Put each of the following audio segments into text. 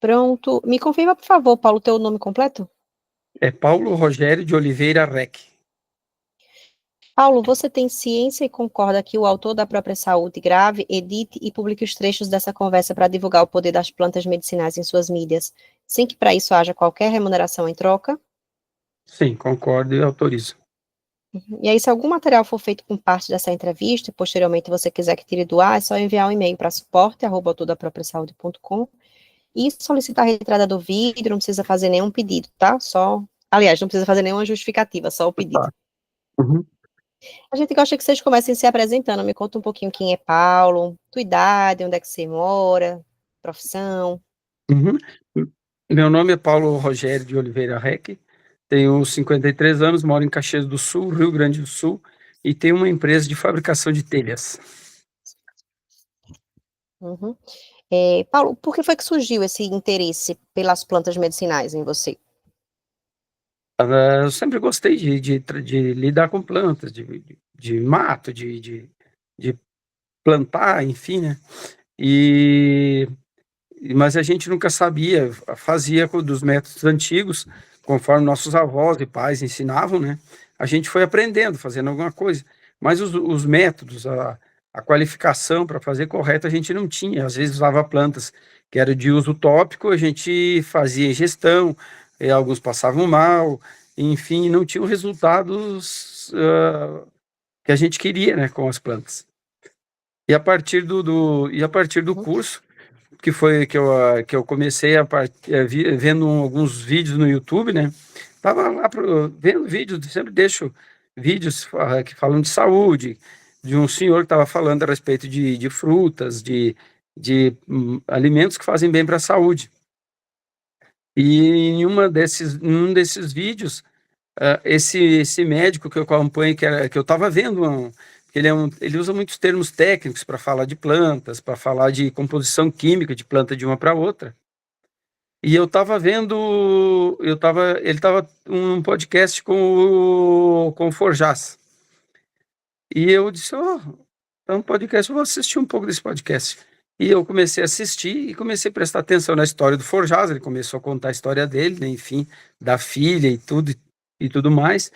Pronto. Me confirma, por favor, Paulo, teu nome completo? É Paulo Rogério de Oliveira Reck. Paulo, você tem ciência e concorda que o autor da própria Saúde Grave edite e publique os trechos dessa conversa para divulgar o poder das plantas medicinais em suas mídias, sem que para isso haja qualquer remuneração em troca? Sim, concordo e autorizo. E aí, se algum material for feito com parte dessa entrevista e posteriormente você quiser que tire do ar, é só enviar um e-mail para suporte@autodapropriasaude.com e solicitar a retirada do vídeo, não precisa fazer nenhum pedido, tá? Aliás, não precisa fazer nenhuma justificativa, só o pedido. Tá. Uhum. A gente gosta que vocês comecem se apresentando. Me conta um pouquinho quem é Paulo, tua idade, onde é que você mora, profissão. Uhum. Meu nome é Paulo Rogério de Oliveira Reck, tenho 53 anos, moro em Caxias do Sul, Rio Grande do Sul, e tenho uma empresa de fabricação de telhas. Uhum. Paulo, por que foi que surgiu esse interesse pelas plantas medicinais em você? Eu sempre gostei de lidar com plantas, de mato, de plantar, enfim, né? E, mas a gente nunca sabia, fazia dos métodos antigos, conforme nossos avós e pais ensinavam, né? A gente foi aprendendo, fazendo alguma coisa. Mas os métodos, a qualificação para fazer correto, a gente não tinha. Às vezes usava plantas que eram de uso tópico, a gente fazia ingestão, e alguns passavam mal, enfim, não tinham resultados que a gente queria, né, com as plantas. E a partir do Uhum. curso, que foi que eu comecei vendo alguns vídeos no YouTube, né? Tava lá vendo vídeos, sempre deixo vídeos que falam de saúde, de um senhor que estava falando a respeito de frutas, de alimentos que fazem bem para a saúde. E em um desses vídeos, esse médico que eu acompanho, que eu estava vendo, ele usa muitos termos técnicos para falar de plantas, para falar de composição química de planta de uma para outra. E eu estava vendo, ele estava um podcast com o Forjás. E eu disse, é um podcast, eu vou assistir um pouco desse podcast. E eu comecei a assistir e comecei a prestar atenção na história do Forjás. Ele começou a contar a história dele, né, enfim, da filha e tudo mais.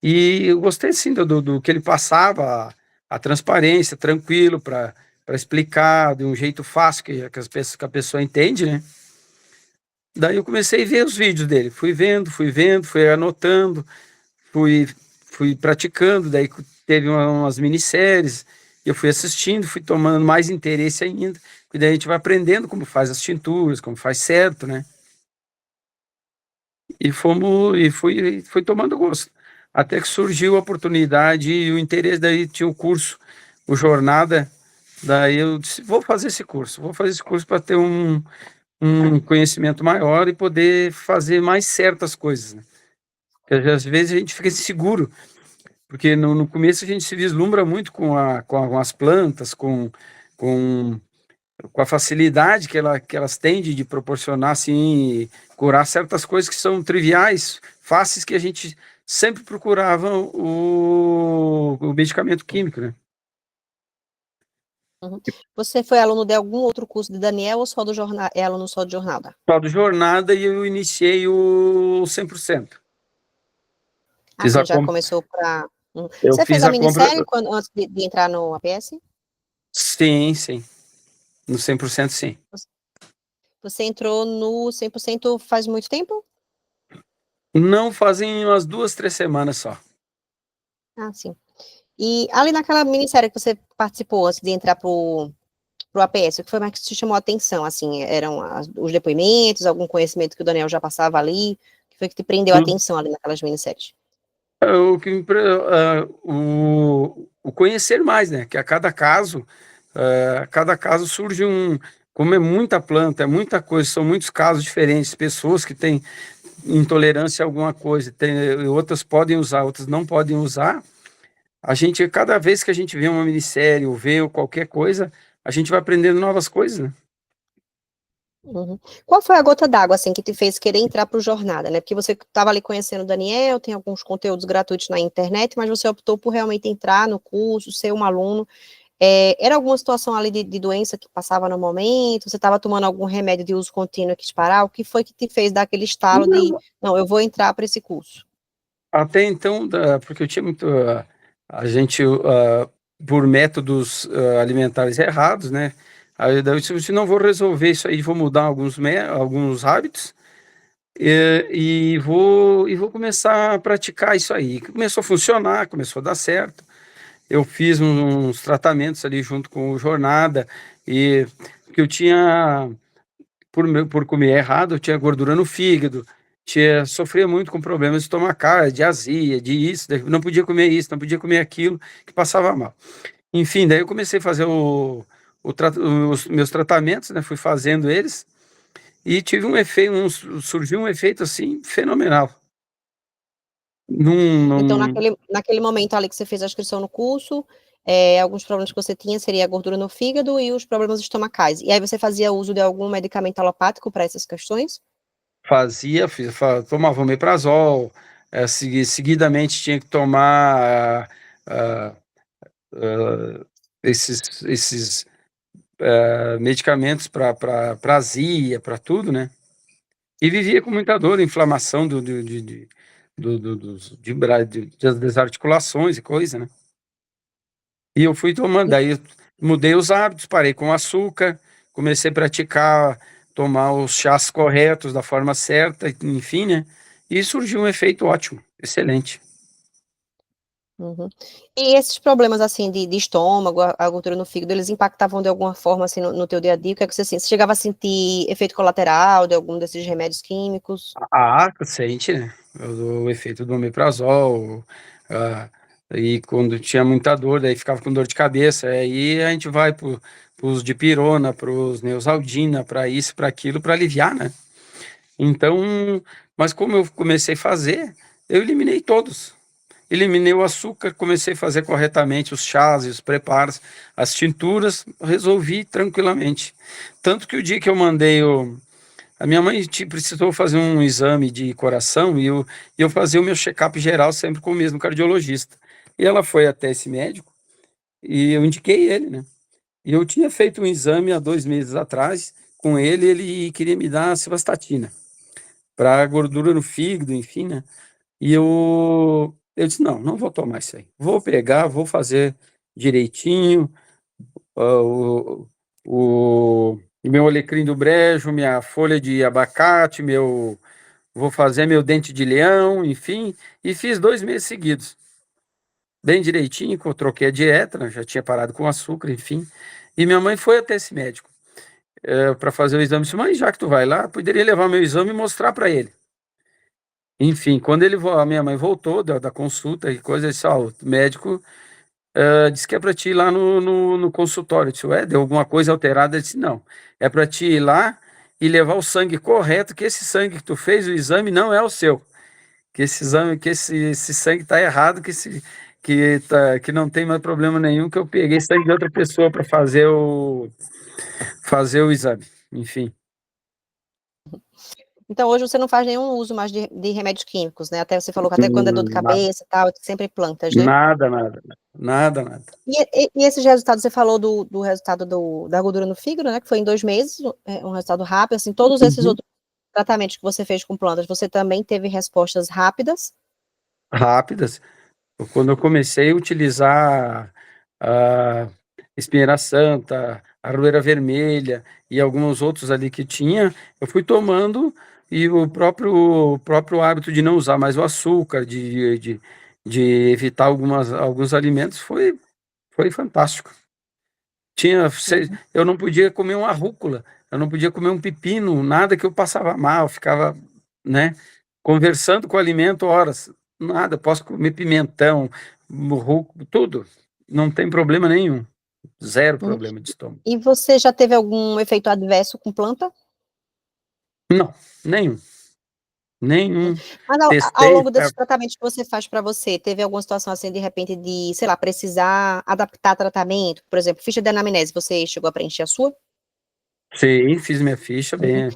E eu gostei, sim, do que ele passava, a transparência, tranquilo, para explicar de um jeito fácil que a pessoa entende, né? Daí eu comecei a ver os vídeos dele, fui vendo, fui anotando, fui, fui praticando, daí teve umas minisséries, eu fui assistindo, fui tomando mais interesse ainda, e daí a gente vai aprendendo como faz as tinturas, como faz certo, né? Fui tomando gosto. Até que surgiu a oportunidade e o interesse, daí tinha o curso, o Jornada, daí eu disse, vou fazer esse curso para ter um conhecimento maior e poder fazer mais certas coisas, né? Porque às vezes a gente fica inseguro, porque no começo a gente se vislumbra muito com as plantas, com, com a facilidade que elas têm de proporcionar, assim, curar certas coisas que são triviais, fáceis, que a gente sempre procurava o medicamento químico, né? Uhum. Você foi aluno de algum outro curso de Daniel ou só do jornal, é aluno só de jornada? Só do Jornada e eu iniciei o 100%. Fiz Assim, a já compra, começou para... eu Você fez fiz a a compra, minissérie antes de entrar no APS? sim, sim, no 100% sim. Você entrou no 100% faz muito tempo? Não fazem umas 2, 3 semanas só. Ah, sim. E ali naquela minissérie que você participou antes de entrar pro APS, o que foi mais que te chamou a atenção, assim, eram os depoimentos, algum conhecimento que o Daniel já passava ali, que foi que te prendeu a Tudo. atenção ali naquelas minisséries? O que o conhecer mais, né? Que a cada caso surge como é muita planta, é muita coisa, são muitos casos diferentes, pessoas que têm intolerância a alguma coisa, outras podem usar, outras não podem usar. Cada vez que a gente vê uma minissérie ou vê qualquer coisa, a gente vai aprendendo novas coisas, né? Uhum. Qual foi a gota d'água, assim, que te fez querer entrar para o Jornada, né? Porque você estava ali conhecendo o Daniel, tem alguns conteúdos gratuitos na internet, mas você optou por realmente entrar no curso, ser um aluno. Era alguma situação ali de doença que passava no momento? Você estava tomando algum remédio de uso contínuo que te parar? O que foi que te fez dar aquele estalo de, Não, não, eu vou entrar para esse curso? até então, porque eu tinha muito, a gente, por métodos alimentares errados, né? Aí daí eu disse, não vou resolver isso aí, vou mudar alguns hábitos e vou começar a praticar isso aí. Começou a funcionar, começou a dar certo. Eu fiz uns tratamentos ali junto com o Jornada, e que eu tinha, por comer errado, eu tinha gordura no fígado, sofria muito com problemas estomacais, de azia, de isso, não podia comer isso, não podia comer aquilo, que passava mal. Enfim, daí eu comecei a fazer os meus tratamentos, né? Fui fazendo eles e tive um efeito, surgiu um efeito assim fenomenal. Num, Então, num, naquele momento ali que você fez a inscrição no curso, alguns problemas que você tinha seria a gordura no fígado e os problemas estomacais. E aí você fazia uso de algum medicamento alopático para essas questões? tomava omeprazol, seguidamente tinha que tomar esses medicamentos para azia, para tudo, né? E vivia com muita dor, inflamação das articulações e coisa, né? E eu fui tomando, daí eu mudei os hábitos, parei com açúcar, comecei a praticar, tomar os chás corretos da forma certa, enfim, né? E surgiu um efeito ótimo, excelente. Uhum. E esses problemas, assim, de estômago, a gordura no fígado, eles impactavam de alguma forma, assim, no teu dia a dia? O que é que você, assim, você chegava a sentir efeito colateral de algum desses remédios químicos? Sente, né? O efeito do omeprazol, ah, e quando tinha muita dor, daí ficava com dor de cabeça, aí a gente vai para os dipirona, para os Neosaldina, para isso, para aquilo, para aliviar, né? Então, mas como eu comecei a fazer, eu eliminei todos. Eliminei o açúcar, comecei a fazer corretamente os chás e os preparos, as tinturas, resolvi tranquilamente. Tanto que o dia que eu mandei a minha mãe precisou fazer um exame de coração e eu fazia o meu check-up geral sempre com o mesmo cardiologista. E ela foi até esse médico e eu indiquei ele, né? E eu tinha feito um exame há 2 meses atrás com ele, e ele queria me dar civastatina para gordura no fígado, enfim, né? E eu disse, não, não vou tomar isso aí. Vou pegar, vou fazer direitinho, o, meu alecrim do brejo, minha folha de abacate, vou fazer meu dente de leão, enfim, e fiz 2 meses seguidos. Bem direitinho, que eu troquei a dieta, né, já tinha parado com açúcar, enfim. E minha mãe foi até esse médico para fazer o exame. Disse, mãe, já que tu vai lá, poderia levar meu exame e mostrar para ele. Enfim, quando a minha mãe voltou da consulta e coisa, disse, ó, o médico disse que é para ti ir lá no consultório. Eu disse, ué, deu alguma coisa alterada? Ele disse, não, é para ti ir lá e levar o sangue correto, que esse sangue que tu fez, o exame não é o seu. Que esse exame, que esse sangue está errado, que não tem mais problema nenhum, que eu peguei sangue de outra pessoa para fazer o exame. Enfim, Então, hoje você não faz nenhum uso mais de remédios químicos, né? Até você falou que até quando é dor de nada, cabeça e tal, sempre plantas, né? nada, nada, nada, nada. E esses resultados, você falou do resultado da gordura no fígado, né? Que foi em 2 meses, um resultado rápido. Assim, todos esses Uhum. outros tratamentos que você fez com plantas, você também teve respostas rápidas? Rápidas. Quando eu comecei a utilizar a espinheira santa, a arrueira vermelha e alguns outros ali que tinha, eu fui tomando, e o próprio hábito de não usar mais o açúcar, de evitar alguns alimentos foi fantástico. Uhum. Eu não podia comer uma rúcula, eu não podia comer um pepino, nada, que eu passava mal, ficava, né, conversando com o alimento horas. Nada, posso comer pimentão, tudo, não tem problema nenhum, zero Uhum. problema de estômago. E você já teve algum efeito adverso com planta? Não, nenhum, Hum. nenhum. Mas ao Testei, longo desses tratamentos que você faz para você, teve alguma situação assim, de repente, de, sei lá, precisar adaptar tratamento? Por exemplo, ficha de anamnese, você chegou a preencher a sua? sim, fiz minha ficha Uhum. bem,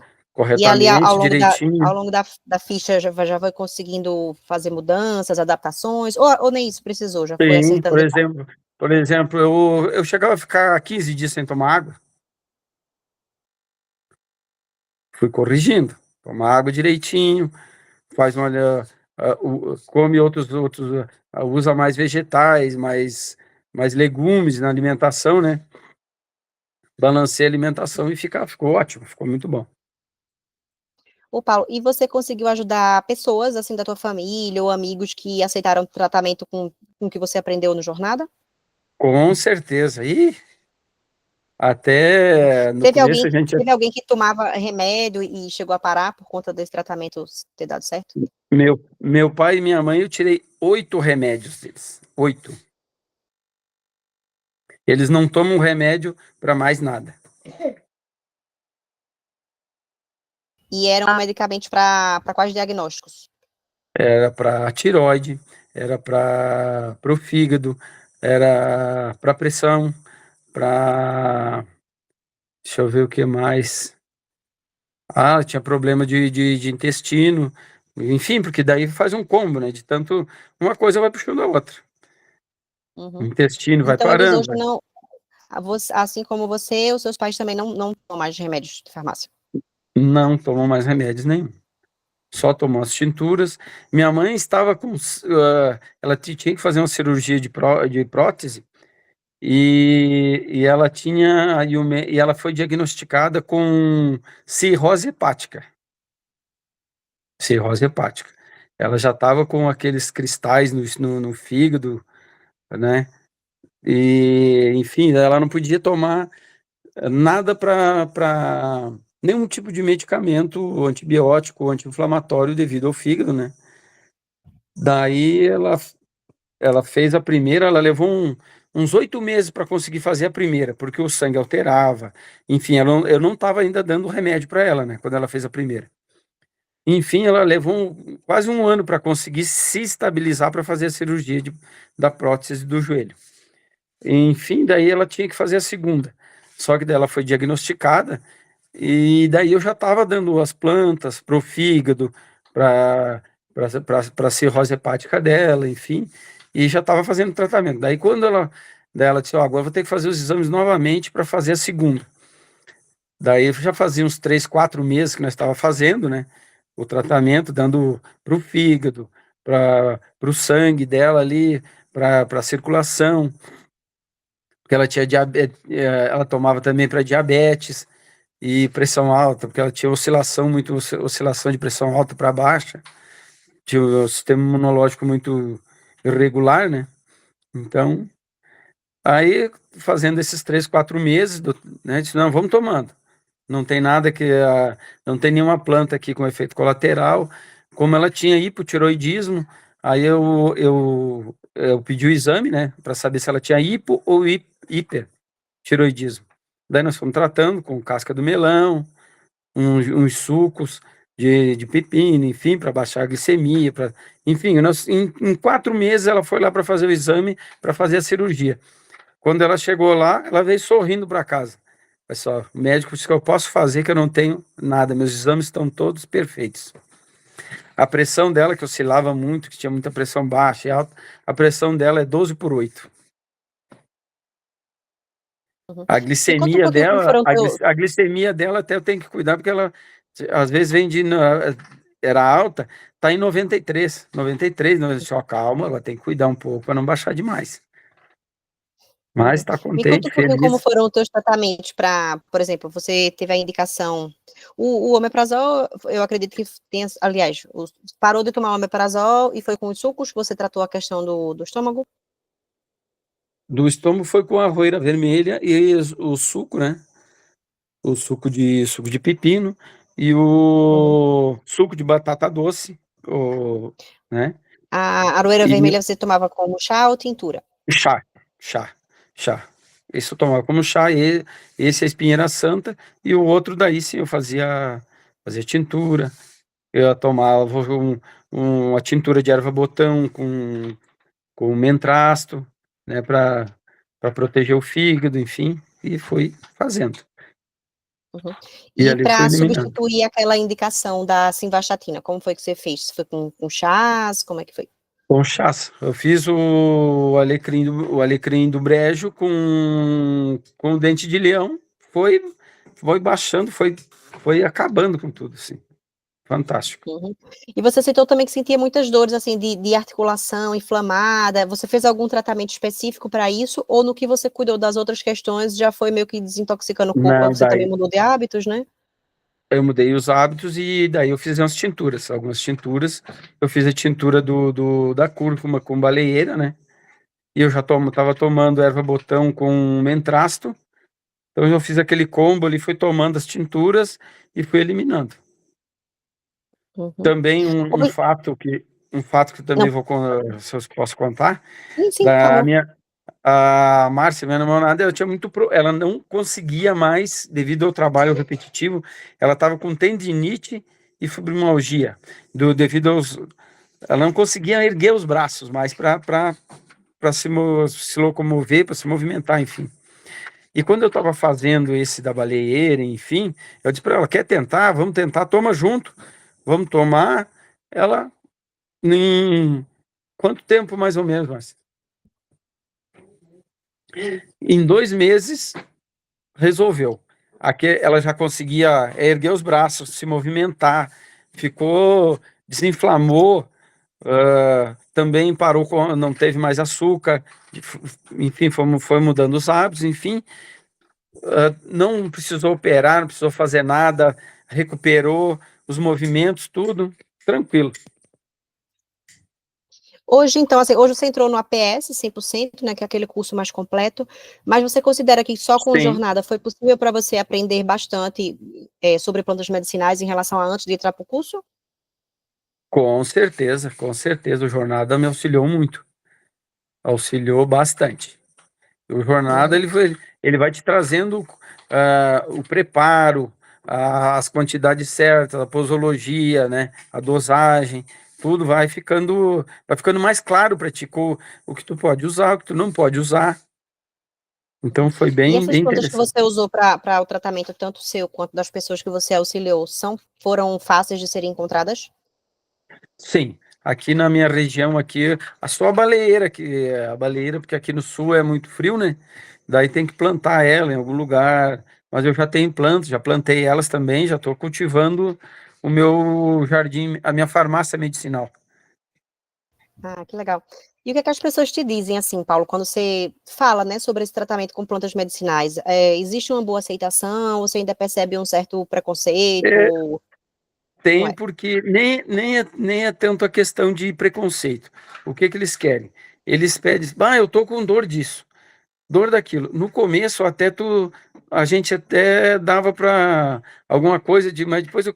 E ali, ao corretamente, longo da, direitinho. ao longo da ficha, já vai conseguindo fazer mudanças, adaptações? Ou nem isso precisou, já foi Sim, acertando por detalhes? exemplo, Por exemplo, eu chegava a ficar 15 dias sem tomar água, fui corrigindo, toma água direitinho, faz uma, come outros, usa mais vegetais, mais legumes na alimentação, né? Balancei a alimentação e ficou ótimo, ficou muito bom. Ô, Paulo, e você conseguiu ajudar pessoas, assim, da tua família ou amigos que aceitaram o tratamento com o que você aprendeu no Jornada? Com certeza. E até no Teve começo alguém, a gente. teve alguém que tomava remédio e chegou a parar por conta desse tratamento ter dado certo? Meu pai e minha mãe, eu tirei 8 remédios deles. 8. Eles não tomam remédio para mais nada. E eram medicamentos para quais diagnósticos? Era para tireoide, era para o fígado, era para pressão, para. Deixa eu ver o que mais. Ah, tinha problema de intestino. Enfim, porque daí faz um combo, né? De tanto. Uma coisa vai puxando a outra. O Uhum. intestino vai Então, eles parando. hoje não, assim como você, os seus pais também não tomam mais remédios de farmácia. Não tomam mais remédios nenhum. Só tomou as tinturas. Minha mãe estava com. Ela tinha que fazer uma cirurgia de prótese e ela tinha. E ela foi diagnosticada com cirrose hepática. Cirrose hepática. Ela já estava com aqueles cristais no fígado, né? E, enfim, ela não podia tomar nada para nenhum tipo de medicamento antibiótico ou anti-inflamatório devido ao fígado, né? Daí ela fez a primeira, ela levou uns 8 meses para conseguir fazer a primeira, porque o sangue alterava. Enfim, eu não estava ainda dando remédio para ela, né? Quando ela fez a primeira. Enfim, ela levou quase um ano para conseguir se estabilizar para fazer a cirurgia da prótese do joelho. Enfim, daí ela tinha que fazer a segunda. Só que daí ela foi diagnosticada e daí eu já estava dando as plantas para o fígado, para a cirrose hepática dela, enfim, e já estava fazendo tratamento. Daí ela disse, ó, agora vou ter que fazer os exames novamente para fazer a segunda. Daí já fazia uns 3, 4 meses que nós estava fazendo, né? O tratamento, dando para o fígado, para o sangue dela ali, para a circulação, porque ela tinha diabetes, ela tomava também para diabetes e pressão alta, porque ela tinha oscilação de pressão alta para baixa, tinha o sistema imunológico muito irregular, né? Então, aí fazendo esses 3, 4 meses, né, disse, não, vamos tomando. Não tem nada não tem nenhuma planta aqui com efeito colateral. Como ela tinha hipotiroidismo, aí eu pedi o exame, né, para saber se ela tinha hipo ou hipertiroidismo. Daí nós fomos tratando com casca do melão, uns sucos de pepino, enfim, para baixar a glicemia, enfim, em 4 meses ela foi lá para fazer o exame, para fazer a cirurgia. Quando ela chegou lá, ela veio sorrindo para casa. Pessoal, o médico disse que eu posso fazer, que eu não tenho nada, meus exames estão todos perfeitos. A pressão dela, que oscilava muito, que tinha muita pressão baixa e alta, a pressão dela é 12/8. Uhum. A Me conta um glicemia pouquinho como dela, foram teus... a glicemia dela até eu tenho que cuidar, porque ela às vezes era alta, tá em 93, 93, não, só calma, ela tem que cuidar um pouco para não baixar demais. Mas Uhum. está Me conta um contente, pouquinho como feliz. foram os teus tratamentos para, por exemplo, você teve a indicação, o omeprazol, eu acredito que tenha, aliás, parou de tomar o omeprazol e foi com os sucos que você tratou a questão do estômago? Do estômago foi com a arroeira vermelha e o suco, né? O suco de pepino e Uhum. o suco de batata doce, né? A aroeira E vermelha você tomava como chá ou tintura? chá, chá, chá. Esse eu tomava como chá, e esse é a espinheira santa, e o outro daí sim eu fazia tintura, eu tomava uma tintura de erva botão com mentrasto, né, para proteger o fígado, enfim, e fui fazendo. Uhum. E E ali fui para eliminando. substituir aquela indicação da simvastatina, como foi que você fez? Foi com chás? Como é que foi? Conchaça. Eu fiz o alecrim do brejo com dente de leão. Foi, foi baixando, foi acabando com tudo, assim. Fantástico. Uhum. E você citou também que sentia muitas dores, assim, de articulação inflamada. Você fez algum tratamento específico para isso? Ou no que você cuidou das outras questões, já foi meio que desintoxicando o corpo? Não, Você também daí mudou de hábitos, né? eu mudei os hábitos e daí eu fiz umas tinturas, algumas tinturas. Eu fiz a tintura da cúrcuma com baleeira, né? E eu já tava tomando erva-botão com mentrasto. Então eu fiz aquele combo ali, fui tomando as tinturas e fui eliminando. Uhum. Também Oi, um fato que eu também não, se eu posso contar, sim, sim, por da favor. minha a Márcia, minha namorada, ela não conseguia mais, devido ao trabalho repetitivo, ela estava com tendinite e fibromialgia, devido ela não conseguia erguer os braços mais para se locomover, para se movimentar, enfim. E quando eu estava fazendo esse da baleeira, enfim, eu disse para ela, quer tentar? Vamos tentar, toma junto, vamos tomar. Ela, em quanto tempo mais ou menos, Márcia? Em 2 meses, resolveu. Aqui ela já conseguia erguer os braços, se movimentar, ficou, desinflamou, também parou, não teve mais açúcar, enfim, foi mudando os hábitos, enfim, não precisou operar, não precisou fazer nada, recuperou os movimentos, tudo tranquilo. Hoje, então, assim, hoje você entrou no APS 100%, né, que é aquele curso mais completo, mas você considera que só com Sim, jornada foi possível para você aprender bastante sobre plantas medicinais em relação a antes de entrar para o curso? com certeza, o Jornada me auxiliou muito, auxiliou bastante. O Jornada, Uhum. ele vai te trazendo o preparo, as quantidades certas, a posologia, né, a dosagem, tudo vai ficando mais claro para ti o que tu pode usar, o que tu não pode usar. Então foi E bem, essas bem plantas que interessante. você usou para o tratamento, tanto seu quanto das pessoas que você auxiliou, foram fáceis de serem encontradas? Sim, aqui na minha região aqui, só a baleeira, porque aqui no sul é muito frio, né? Daí tem que plantar ela em algum lugar. Mas eu já tenho plantas, já plantei elas também, já estou cultivando o meu jardim, a minha farmácia medicinal. Ah, que legal. E o que é que as pessoas te dizem, assim, Paulo, quando você fala, né, sobre esse tratamento com plantas medicinais? Existe uma boa aceitação? Você ainda percebe um certo É, preconceito? Como tem é? porque nem é tanto a questão de preconceito. O que que eles querem? Eles pedem, eu tô com dor disso. Dor daquilo. No começo, a gente até dava para alguma coisa mas depois que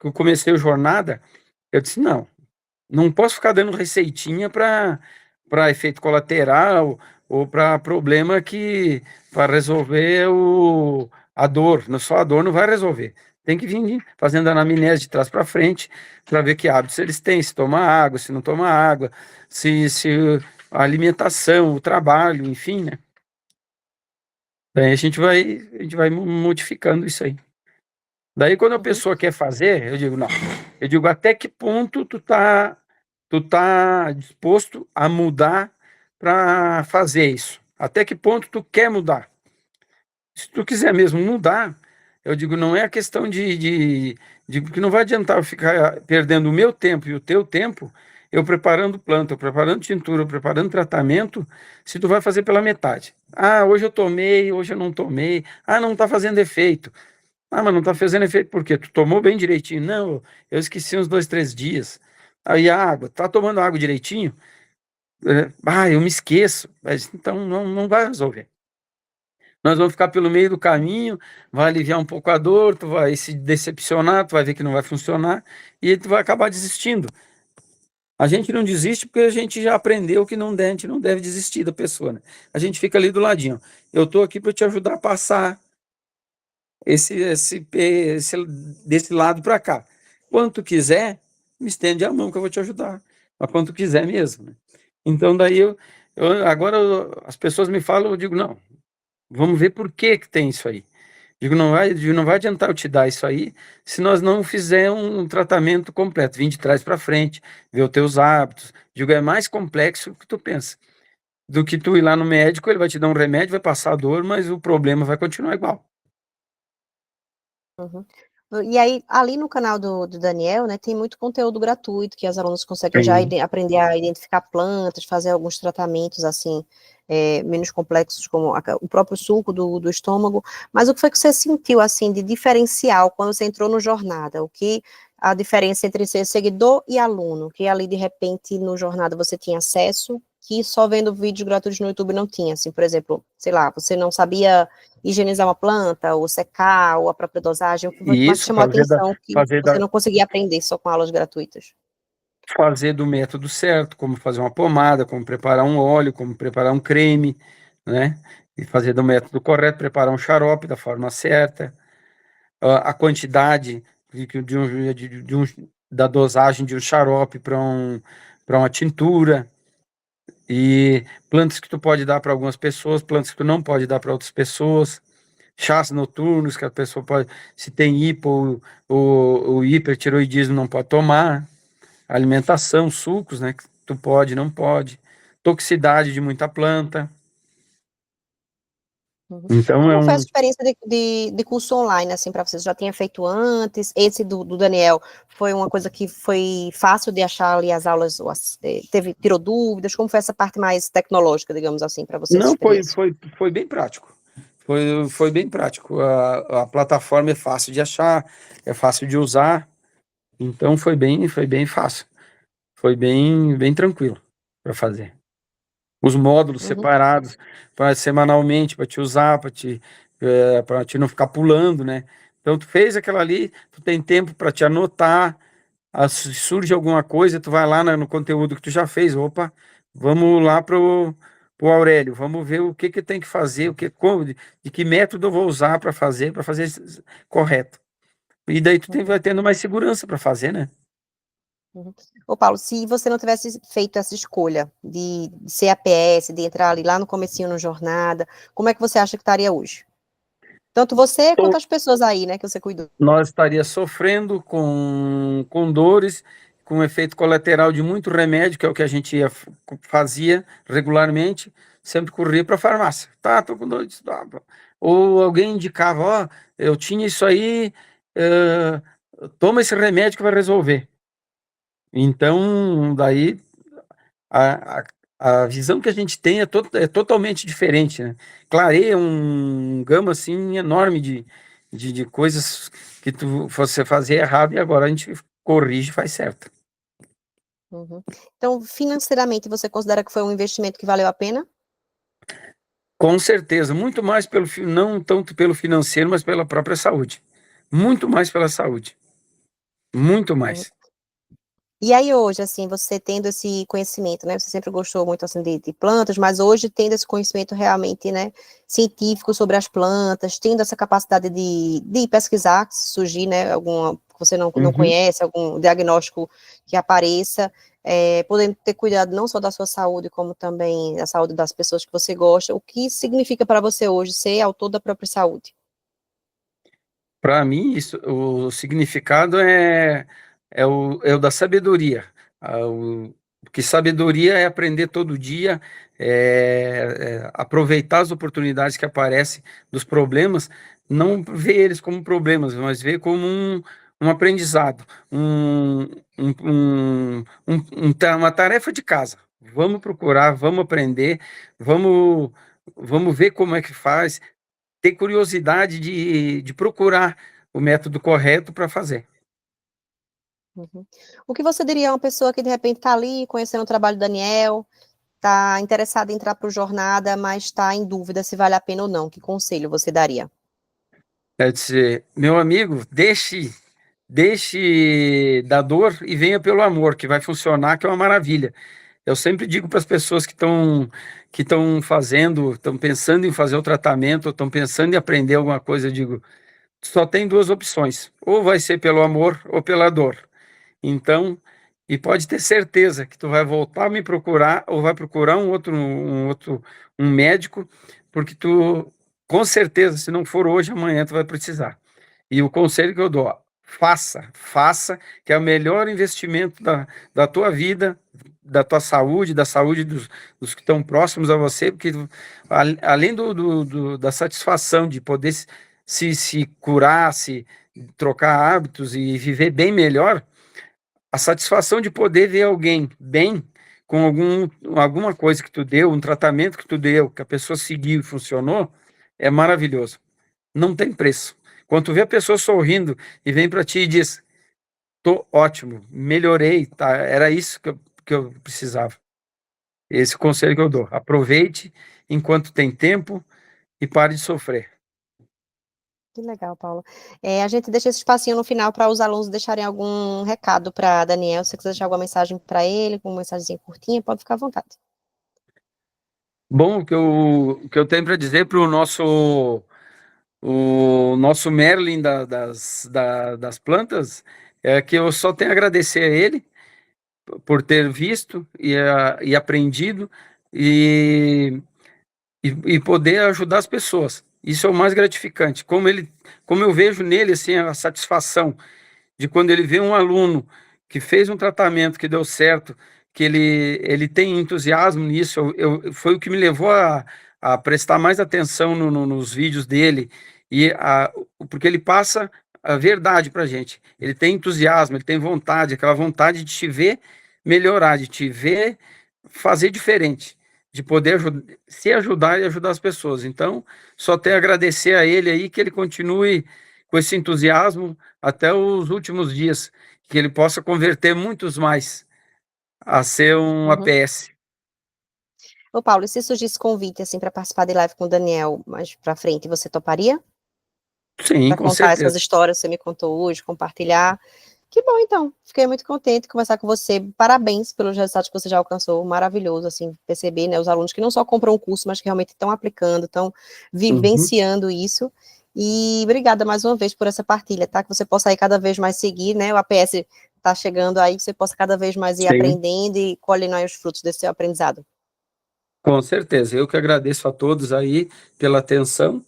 eu comecei a jornada, eu disse, não, não posso ficar dando receitinha para efeito colateral ou para problema que para resolver a dor. Só a dor não vai resolver. Tem que vir fazendo anamnese de trás para frente para ver que hábitos eles têm, se toma água, se não toma água, se a alimentação, o trabalho, enfim, né? Daí a gente vai modificando isso aí. Daí, quando a Uhum. pessoa quer fazer, eu digo, não. Eu digo, até que ponto tu tá disposto a mudar para fazer isso? Até que ponto tu quer mudar? Se tu quiser mesmo mudar, eu digo, não é a questão que não vai adiantar eu ficar perdendo o meu tempo e o teu tempo, eu preparando planta, eu preparando tintura, eu preparando tratamento, se tu vai fazer pela metade. Ah, hoje eu tomei, hoje eu não tomei. Ah, não está fazendo efeito. Ah, mas não está fazendo efeito por quê? Tu tomou bem direitinho? Não, eu esqueci uns 2, 3 dias. Aí a água, tá tomando água direitinho? Eu me esqueço. Mas, então não vai resolver. Nós vamos ficar pelo meio do caminho, vai aliviar um pouco a dor, tu vai se decepcionar, tu vai ver que não vai funcionar e tu vai acabar desistindo. A gente não desiste porque a gente já aprendeu que não deve, a gente não deve desistir da pessoa, né? A gente fica ali do ladinho. Eu estou aqui para te ajudar a passar desse lado para cá. Quando tu quiser, me estende a mão que eu vou te ajudar. Mas quando tu quiser mesmo, né? Então daí agora as pessoas me falam, eu digo, não, vamos ver por que que tem isso aí. Não vai adiantar eu te dar isso aí se nós não fizer um tratamento completo, vir de trás para frente, ver os teus hábitos. Digo, é mais complexo do que tu pensa. Do que tu ir lá no médico, ele vai te dar um remédio, vai passar a dor, mas o problema vai continuar igual. Uhum. E aí, ali no canal do Daniel, né, tem muito conteúdo gratuito que as alunos conseguem já Tem. aprender a identificar plantas, fazer alguns tratamentos, assim, menos complexos, como o próprio suco do estômago. Mas o que foi que você sentiu, assim, de diferencial quando você entrou no Jornada? O que a diferença entre ser seguidor e aluno? Que ali, de repente, no Jornada você tinha acesso, que só vendo vídeos gratuitos no YouTube não tinha, assim, por exemplo, sei lá, você não sabia higienizar uma planta, ou secar, ou a própria dosagem, o que E mais te isso, chamou a atenção que fazer, você não conseguia aprender só com aulas gratuitas? fazer do método certo, como fazer uma pomada, como preparar um óleo, como preparar um creme, né? E fazer do método correto, preparar um xarope da forma certa, a quantidade da dosagem de um xarope para uma tintura, e plantas que tu pode dar para algumas pessoas, plantas que tu não pode dar para outras pessoas, chás noturnos que a pessoa pode, se tem hipo ou hipertiroidismo, não pode tomar, alimentação, sucos, né, que tu pode, não pode, toxicidade de muita planta. Uhum. Então é Como foi a um, sua experiência de curso online, assim, para você? Você já tinha feito antes? Esse do Daniel foi uma coisa que foi fácil de achar ali as aulas, tirou dúvidas? Como foi essa parte mais tecnológica, digamos assim, para você, essa não experiência? foi bem prático. Foi bem prático. A plataforma é fácil de achar, é fácil de usar, então foi bem fácil. Foi bem tranquilo para fazer. Os módulos Uhum, separados para semanalmente para te usar, para te não ficar pulando, né? Então tu fez aquela ali, tu tem tempo para te anotar, se surge alguma coisa, tu vai lá no conteúdo que tu já fez, opa, vamos lá pro Aurélio, vamos ver o que que tem que fazer, de que método eu vou usar para fazer correto. E daí uhum. vai tendo mais segurança para fazer, né? Uhum. Ô, Paulo, se você não tivesse feito essa escolha de ser APS, de entrar ali lá no comecinho no jornada, como é que você acha que estaria hoje? Tanto você quanto as pessoas aí, né, que você cuidou. Nós estaria sofrendo com dores, com efeito colateral de muito remédio, que é o que a gente fazia regularmente, sempre corria para a farmácia. Tá, tô com dor disso. Tá, tá. Ou alguém indicava, ó, eu tinha isso aí, eh, toma esse remédio que vai resolver. Então, daí a, a, a visão que a gente tem é totalmente diferente, né? Clareia um gama assim enorme de coisas que você fazia errado e agora a gente corrige e faz certo. Uhum. Então, financeiramente, você considera que foi um investimento que valeu a pena? Com certeza, muito mais não tanto pelo financeiro, mas pela própria saúde. Muito mais pela saúde. Muito Uhum. mais. E aí hoje, assim, você tendo esse conhecimento, né, você sempre gostou muito, assim, de plantas, mas hoje tendo esse conhecimento realmente, né, científico sobre as plantas, tendo essa capacidade de pesquisar, se surgir, né, alguma que você não Uhum. conhece, algum diagnóstico que apareça, podendo ter cuidado não só da sua saúde, como também da saúde das pessoas que você gosta, o que significa para você hoje ser autor da própria saúde? Para mim, o significado é o da sabedoria. Porque sabedoria é aprender todo dia, aproveitar as oportunidades que aparecem dos problemas, não ver eles como problemas, mas ver como um aprendizado, um, uma tarefa de casa. Vamos procurar, vamos aprender, vamos, vamos ver como é que faz, ter curiosidade de procurar o método correto para fazer. Uhum. O que você diria a uma pessoa que de repente está ali conhecendo o trabalho do Daniel, está interessada em entrar para o jornada, mas está em dúvida se vale a pena ou não? Que conselho você daria? É dizer, meu amigo, deixe da dor e venha pelo amor, que vai funcionar, que é uma maravilha. Eu sempre digo para as pessoas que estão pensando em fazer o tratamento, ou estão pensando em aprender alguma coisa, eu digo, só tem duas opções, ou vai ser pelo amor ou pela dor. Então, e pode ter certeza que tu vai voltar a me procurar ou vai procurar um médico, porque tu com certeza, se não for hoje, amanhã tu vai precisar. E o conselho que eu dou, ó, faça, que é o melhor investimento da tua vida, da tua saúde, da saúde dos que estão próximos a você, porque além da satisfação de poder se curar, se trocar hábitos e viver bem melhor, a satisfação de poder ver alguém bem com alguma coisa que tu deu, um tratamento que tu deu, que a pessoa seguiu e funcionou, é maravilhoso. Não tem preço. Quando tu vê a pessoa sorrindo e vem para ti e diz, tô ótimo, melhorei, tá? Era isso que eu precisava. Esse é o conselho que eu dou. Aproveite enquanto tem tempo e pare de sofrer. Que legal, Paulo. A gente deixa esse espacinho no final para os alunos deixarem algum recado para Daniel. Se você quiser deixar alguma mensagem para ele, com uma mensagem curtinha, pode ficar à vontade. Bom, o que eu tenho para dizer para o nosso Merlin das plantas é que eu só tenho a agradecer a ele por ter visto e aprendido e, e poder ajudar as pessoas. Isso é o mais gratificante. Como eu vejo nele assim a satisfação de quando ele vê um aluno que fez um tratamento que deu certo, que ele tem entusiasmo nisso, foi o que me levou a prestar mais atenção nos vídeos dele, porque ele passa a verdade para a gente. Ele tem entusiasmo, ele tem vontade, aquela vontade de te ver melhorar, de te ver fazer diferente, de poder se ajudar e ajudar as pessoas. Então, só tenho a agradecer a ele aí, que ele continue com esse entusiasmo até os últimos dias, que ele possa converter muitos mais a ser um Uhum. APS. Ô, Paulo, e se surgisse convite, assim, para participar de live com o Daniel mais para frente, você toparia? Sim, Para com contar essas certeza. histórias que você me contou hoje, compartilhar? Que bom, então. Fiquei muito contente de conversar com você. Parabéns pelos resultados que você já alcançou. Maravilhoso, assim, perceber, né, os alunos que não só compram o curso, mas que realmente estão aplicando, estão Uhum. vivenciando isso. E obrigada mais uma vez por essa partilha, tá? Que você possa aí cada vez mais seguir, né? O APS está chegando aí, que você possa cada vez mais ir Sim, aprendendo e colhendo aí os frutos desse seu aprendizado. com certeza. Eu que agradeço a todos aí pela atenção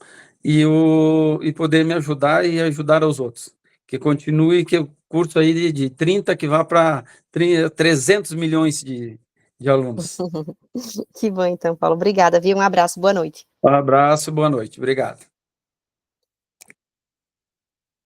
e poder me ajudar e ajudar aos outros. Que continue, que o curso aí de 30 que vá para 300 milhões de alunos. Que bom, então, Paulo. Obrigada, viu? Um abraço, boa noite. Um abraço, boa noite. Obrigado.